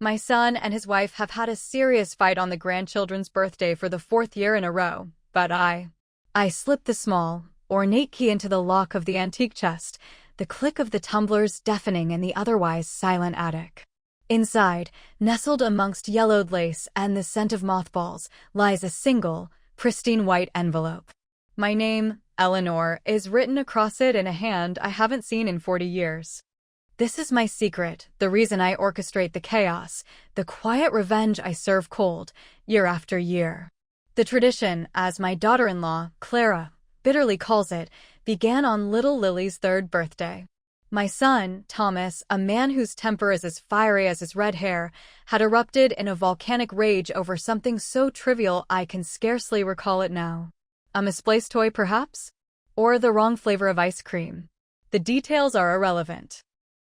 My son and his wife have had a serious fight on the grandchildren's birthday for the fourth year in a row, but I slipped the small, ornate key into the lock of the antique chest, the click of the tumblers deafening in the otherwise silent attic. Inside, nestled amongst yellowed lace and the scent of mothballs, lies a single, pristine white envelope. My name, Eleanor, is written across it in a hand I haven't seen in 40 years. This is my secret, the reason I orchestrate the chaos, the quiet revenge I serve cold, year after year. The tradition, as my daughter-in-law, Clara, bitterly calls it, began on little Lily's 3rd birthday. My son, Thomas, a man whose temper is as fiery as his red hair, had erupted in a volcanic rage over something so trivial I can scarcely recall it now. A misplaced toy, perhaps? Or the wrong flavor of ice cream? The details are irrelevant.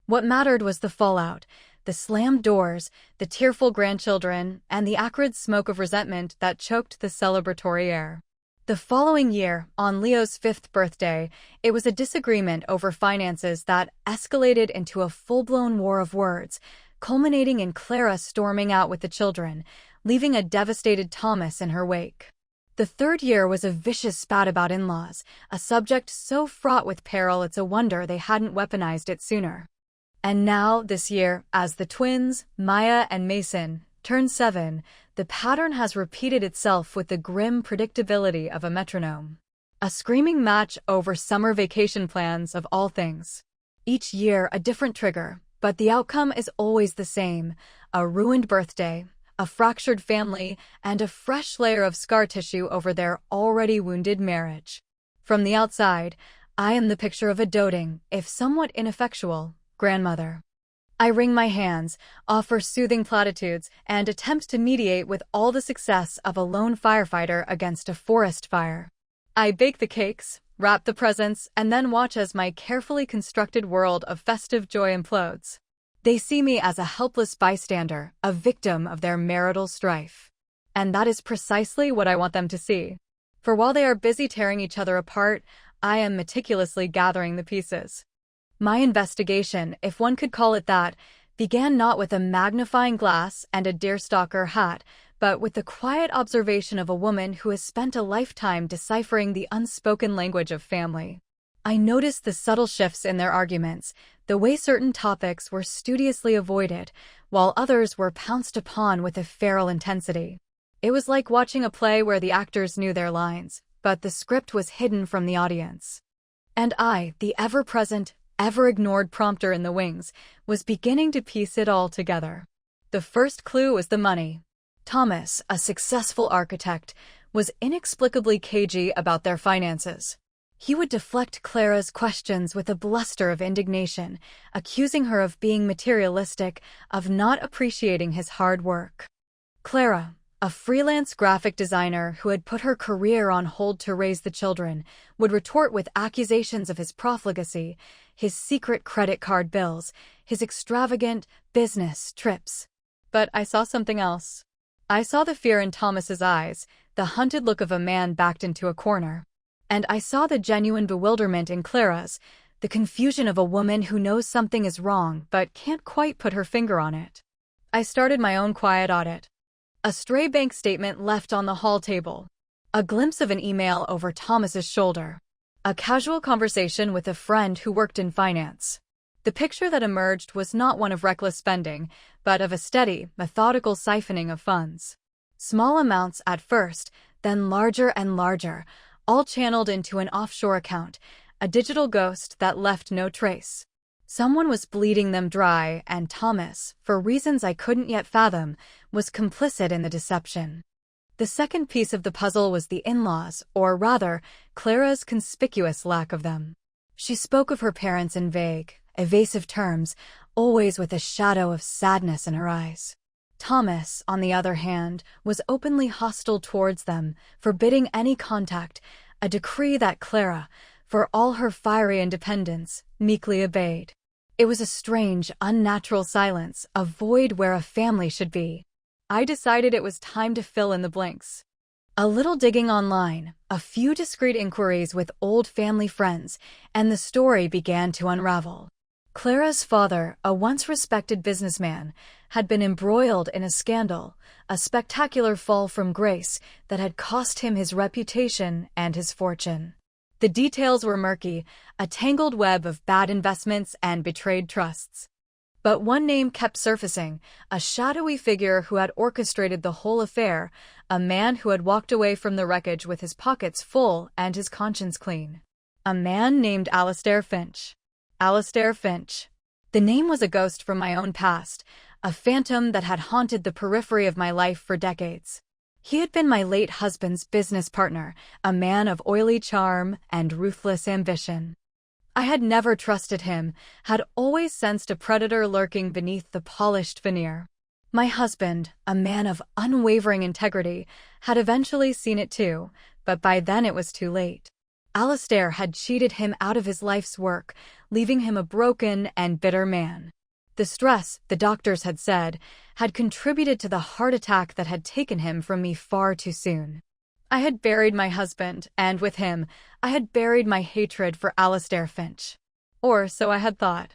What mattered was the fallout, the slammed doors, the tearful grandchildren, and the acrid smoke of resentment that choked the celebratory air. The following year, on Leo's 5th birthday, it was a disagreement over finances that escalated into a full-blown war of words, culminating in Clara storming out with the children, leaving a devastated Thomas in her wake. The 3rd year was a vicious spat about in-laws, a subject so fraught with peril it's a wonder they hadn't weaponized it sooner. And now, this year, as the twins, Maya and Mason, turn 7, the pattern has repeated itself with the grim predictability of a metronome. A screaming match over summer vacation plans of all things. Each year a different trigger, but the outcome is always the same: a ruined birthday, a fractured family, and a fresh layer of scar tissue over their already wounded marriage. From the outside, I am the picture of a doting, if somewhat ineffectual, grandmother. I wring my hands, offer soothing platitudes, and attempt to mediate with all the success of a lone firefighter against a forest fire. I bake the cakes, wrap the presents, and then watch as my carefully constructed world of festive joy implodes. They see me as a helpless bystander, a victim of their marital strife. And that is precisely what I want them to see. For while they are busy tearing each other apart, I am meticulously gathering the pieces. My investigation, if one could call it that, began not with a magnifying glass and a deerstalker hat, but with the quiet observation of a woman who has spent a lifetime deciphering the unspoken language of family. I noticed the subtle shifts in their arguments, the way certain topics were studiously avoided, while others were pounced upon with a feral intensity. It was like watching a play where the actors knew their lines, but the script was hidden from the audience. And I, the ever-present, ever-ignored prompter in the wings, was beginning to piece it all together. The first clue was the money. Thomas, a successful architect, was inexplicably cagey about their finances. He would deflect Clara's questions with a bluster of indignation, accusing her of being materialistic, of not appreciating his hard work. Clara, a freelance graphic designer who had put her career on hold to raise the children, would retort with accusations of his profligacy, his secret credit card bills, his extravagant business trips. But I saw something else. I saw the fear in Thomas's eyes, the hunted look of a man backed into a corner. And I saw the genuine bewilderment in Clara's, the confusion of a woman who knows something is wrong but can't quite put her finger on it. I started my own quiet audit. A stray bank statement left on the hall table. A glimpse of an email over Thomas's shoulder. A casual conversation with a friend who worked in finance. The picture that emerged was not one of reckless spending, but of a steady, methodical siphoning of funds. Small amounts at first, then larger and larger, all channeled into an offshore account, a digital ghost that left no trace. Someone was bleeding them dry, and Thomas, for reasons I couldn't yet fathom, was complicit in the deception. The second piece of the puzzle was the in-laws, or rather, Clara's conspicuous lack of them. She spoke of her parents in vague, evasive terms, always with a shadow of sadness in her eyes. Thomas, on the other hand, was openly hostile towards them, forbidding any contact, a decree that Clara, for all her fiery independence, meekly obeyed. It was a strange, unnatural silence, a void where a family should be. I decided it was time to fill in the blanks. A little digging online, a few discreet inquiries with old family friends, and the story began to unravel. Clara's father, a once respected businessman, had been embroiled in a scandal, a spectacular fall from grace that had cost him his reputation and his fortune. The details were murky, a tangled web of bad investments and betrayed trusts. But one name kept surfacing, a shadowy figure who had orchestrated the whole affair, a man who had walked away from the wreckage with his pockets full and his conscience clean. A man named Alastair Finch. Alastair Finch. The name was a ghost from my own past, a phantom that had haunted the periphery of my life for decades. He had been my late husband's business partner, a man of oily charm and ruthless ambition. I had never trusted him, had always sensed a predator lurking beneath the polished veneer. My husband, a man of unwavering integrity, had eventually seen it too, but by then it was too late. Alastair had cheated him out of his life's work, leaving him a broken and bitter man. The stress, the doctors had said, had contributed to the heart attack that had taken him from me far too soon. I had buried my husband, and with him, I had buried my hatred for Alastair Finch. Or so I had thought.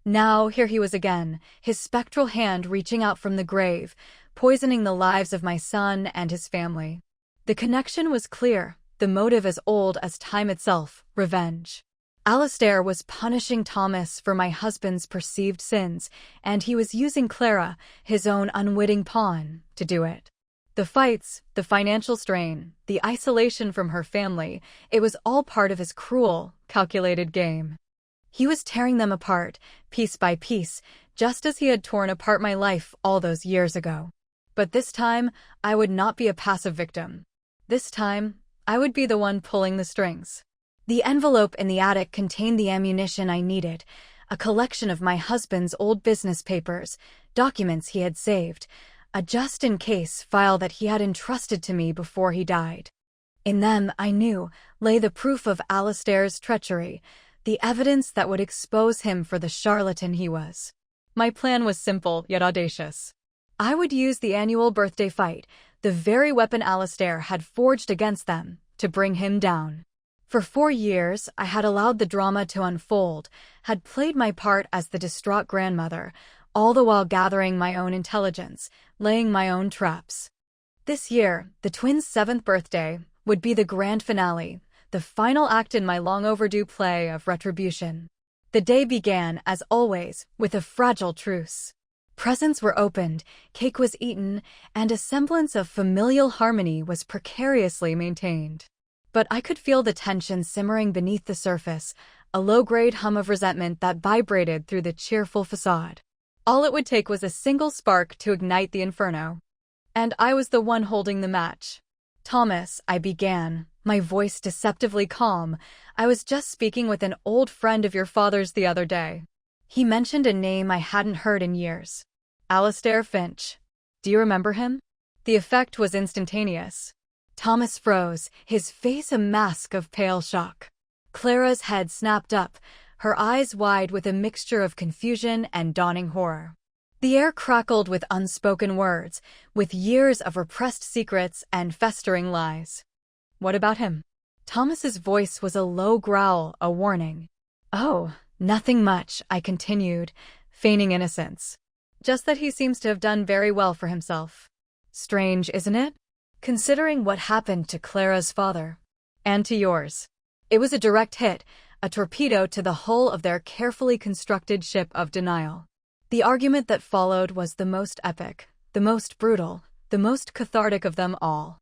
Now here he was again, his spectral hand reaching out from the grave, poisoning the lives of my son and his family. The connection was clear, the motive as old as time itself, revenge. Alastair was punishing Thomas for my husband's perceived sins, and he was using Clara, his own unwitting pawn, to do it. The fights, the financial strain, the isolation from her family, it was all part of his cruel, calculated game. He was tearing them apart, piece by piece, just as he had torn apart my life all those years ago. But this time, I would not be a passive victim. This time, I would be the one pulling the strings. The envelope in the attic contained the ammunition I needed, a collection of my husband's old business papers, documents he had saved, a just-in-case file that he had entrusted to me before he died. In them, I knew, lay the proof of Alastair's treachery, the evidence that would expose him for the charlatan he was. My plan was simple yet audacious. I would use the annual birthday fight, the very weapon Alastair had forged against them, to bring him down. For 4 years, I had allowed the drama to unfold, had played my part as the distraught grandmother, all the while gathering my own intelligence, laying my own traps. This year, the twins' 7th birthday, would be the grand finale, the final act in my long-overdue play of retribution. The day began, as always, with a fragile truce. Presents were opened, cake was eaten, and a semblance of familial harmony was precariously maintained. But I could feel the tension simmering beneath the surface, a low-grade hum of resentment that vibrated through the cheerful facade. All it would take was a single spark to ignite the inferno. And I was the one holding the match. "Thomas," I began, my voice deceptively calm. "I was just speaking with an old friend of your father's the other day. He mentioned a name I hadn't heard in years. Alastair Finch. Do you remember him?" The effect was instantaneous. Thomas froze, his face a mask of pale shock. Clara's head snapped up, her eyes wide with a mixture of confusion and dawning horror. The air crackled with unspoken words, with years of repressed secrets and festering lies. "What about him?" Thomas's voice was a low growl, a warning. "Oh, nothing much," I continued, feigning innocence. "Just that he seems to have done very well for himself. Strange, isn't it? Considering what happened to Clara's father. And to yours." It was a direct hit, a torpedo to the hull of their carefully constructed ship of denial. The argument that followed was the most epic, the most brutal, the most cathartic of them all.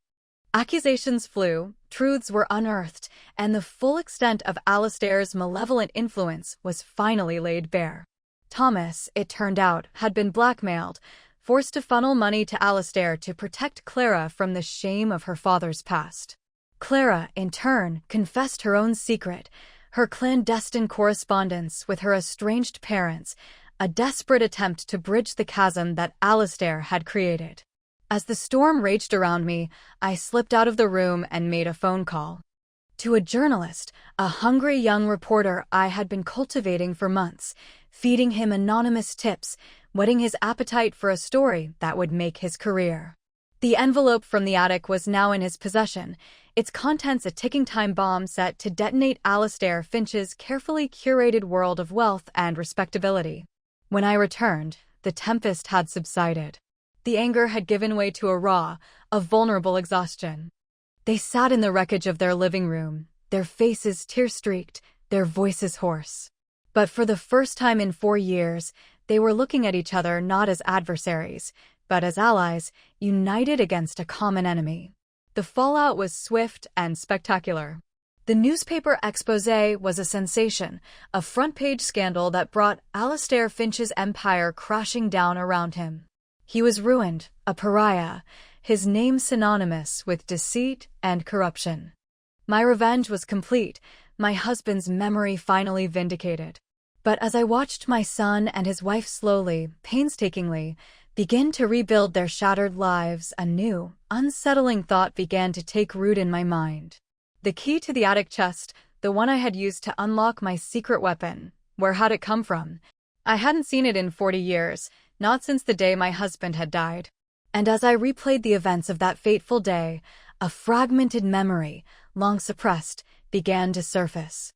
Accusations flew, truths were unearthed, and the full extent of Alastair's malevolent influence was finally laid bare. Thomas, it turned out, had been blackmailed, forced to funnel money to Alastair to protect Clara from the shame of her father's past. Clara, in turn, confessed her own secret, her clandestine correspondence with her estranged parents, a desperate attempt to bridge the chasm that Alastair had created. As the storm raged around me, I slipped out of the room and made a phone call. To a journalist, a hungry young reporter I had been cultivating for months, feeding him anonymous tips, whetting his appetite for a story that would make his career. The envelope from the attic was now in his possession, its contents a ticking time bomb set to detonate Alastair Finch's carefully curated world of wealth and respectability. When I returned, the tempest had subsided. The anger had given way to a vulnerable exhaustion. They sat in the wreckage of their living room, their faces tear-streaked, their voices hoarse. But for the first time in 4 years, they were looking at each other not as adversaries, but as allies, united against a common enemy. The fallout was swift and spectacular. The newspaper exposé was a sensation, a front-page scandal that brought Alastair Finch's empire crashing down around him. He was ruined, a pariah, his name synonymous with deceit and corruption. My revenge was complete, my husband's memory finally vindicated. But as I watched my son and his wife slowly, painstakingly, begin to rebuild their shattered lives, a new, unsettling thought began to take root in my mind. The key to the attic chest, the one I had used to unlock my secret weapon, where had it come from? I hadn't seen it in 40 years, not since the day my husband had died. And as I replayed the events of that fateful day, a fragmented memory, long suppressed, began to surface.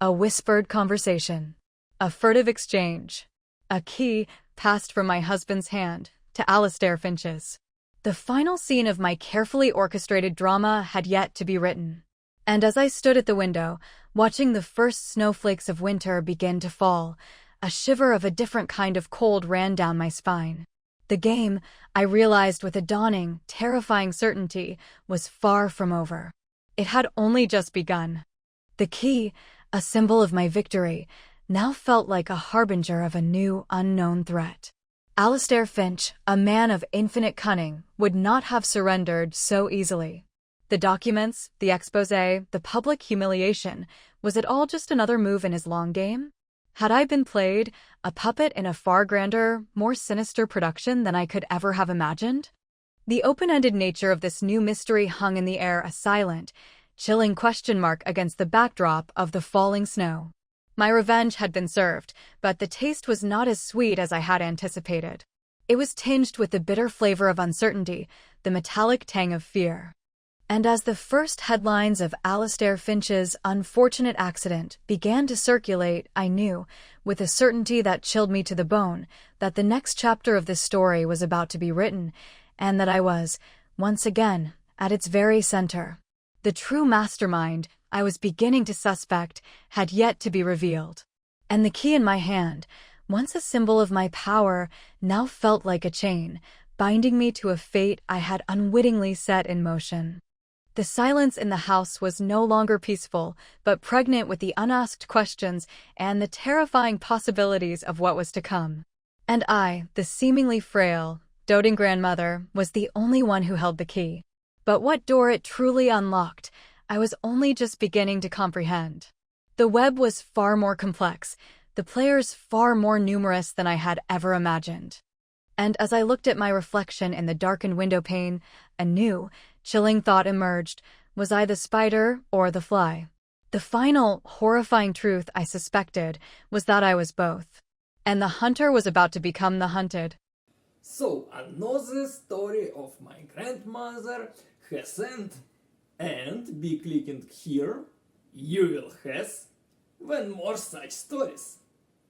A whispered conversation. A furtive exchange. A key passed from my husband's hand to Alastair Finch's. The final scene of my carefully orchestrated drama had yet to be written. And as I stood at the window, watching the first snowflakes of winter begin to fall, a shiver of a different kind of cold ran down my spine. The game, I realized with a dawning, terrifying certainty, was far from over. It had only just begun. The key, a symbol of my victory, now felt like a harbinger of a new, unknown threat. Alastair Finch, a man of infinite cunning, would not have surrendered so easily. The documents, the exposé, the public humiliation, was it all just another move in his long game? Had I been played, a puppet in a far grander, more sinister production than I could ever have imagined? The open-ended nature of this new mystery hung in the air, a silent, chilling question mark against the backdrop of the falling snow. My revenge had been served, but the taste was not as sweet as I had anticipated. It was tinged with the bitter flavor of uncertainty, the metallic tang of fear. And as the first headlines of Alastair Finch's unfortunate accident began to circulate, I knew, with a certainty that chilled me to the bone, that the next chapter of this story was about to be written, and that I was, once again, at its very center. The true mastermind I was beginning to suspect had yet to be revealed. And the key in my hand, once a symbol of my power, now felt like a chain, binding me to a fate I had unwittingly set in motion. The silence in the house was no longer peaceful, but pregnant with the unasked questions and the terrifying possibilities of what was to come. And I, the seemingly frail, doting grandmother, was the only one who held the key. But what door it truly unlocked, I was only just beginning to comprehend. The web was far more complex, the players far more numerous than I had ever imagined. And as I looked at my reflection in the darkened window pane, a new, chilling thought emerged. Was I the spider or the fly? The final, horrifying truth I suspected was that I was both. And the hunter was about to become the hunted. So, another story of my grandmother has ended. And be clicking here, you will have when more such stories.